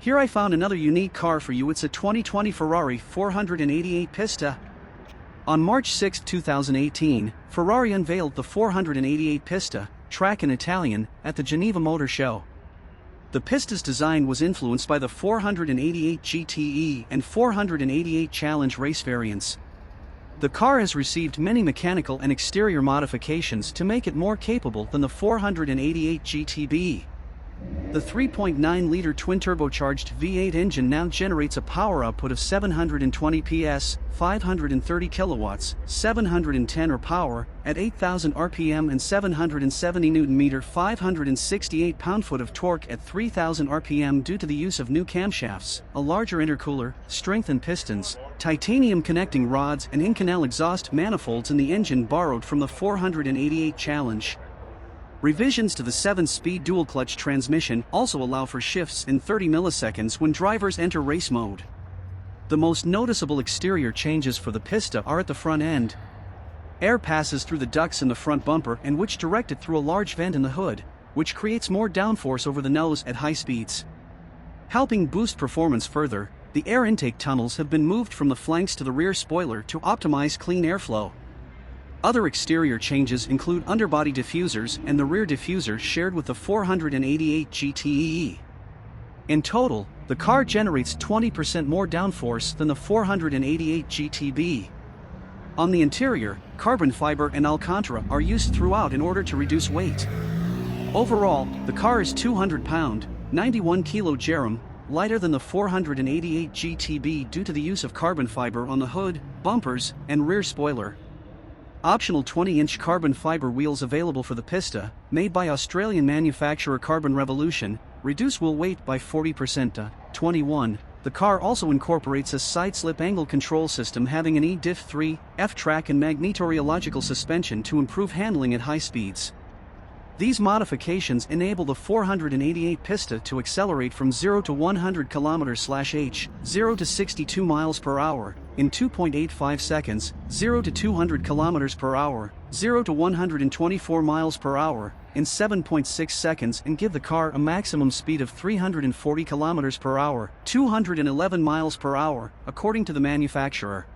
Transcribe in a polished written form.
Here I found another unique car for you. It's a 2020 Ferrari 488 Pista. On March 6, 2018, Ferrari unveiled the 488 Pista, track in Italian, at the Geneva Motor Show. The Pista's design was influenced by the 488 GTE and 488 Challenge race variants. The car has received many mechanical and exterior modifications to make it more capable than the 488 GTB. The 3.9-liter twin-turbocharged V8 engine now generates a power output of 720 PS, 530 kilowatts, 710 horsepower, at 8,000 RPM and 770 Nm, 568 pound-foot of torque at 3,000 RPM due to the use of new camshafts, a larger intercooler, strengthened pistons, titanium connecting rods and in-canal exhaust manifolds in the engine borrowed from the 488 Challenge. Revisions to the 7-speed dual-clutch transmission also allow for shifts in 30 milliseconds when drivers enter race mode. The most noticeable exterior changes for the Pista are at the front end. Air passes through the ducts in the front bumper and which direct it through a large vent in the hood, which creates more downforce over the nose at high speeds. Helping boost performance further, the air intake tunnels have been moved from the flanks to the rear spoiler to optimize clean airflow. Other exterior changes include underbody diffusers and the rear diffuser shared with the 488 GTE. In total, the car generates 20% more downforce than the 488 GTB. On the interior, carbon fiber and Alcantara are used throughout in order to reduce weight. Overall, the car is 200-pound, 91-kg, lighter than the 488 GTB due to the use of carbon fiber on the hood, bumpers, and rear spoiler. Optional 20-inch carbon fiber wheels available for the Pista, made by Australian manufacturer Carbon Revolution, reduce wheel weight by 40% to 21. The car also incorporates a side slip angle control system having an E-Diff3, F-track and magnetorheological suspension to improve handling at high speeds. These modifications enable the 488 Pista to accelerate from 0 to 100 km/h, 0 to 62 miles per hour, in 2.85 seconds, 0 to 200 km per hour, 0 to 124 miles per hour, in 7.6 seconds and give the car a maximum speed of 340 km per hour, 211 miles per hour, according to the manufacturer.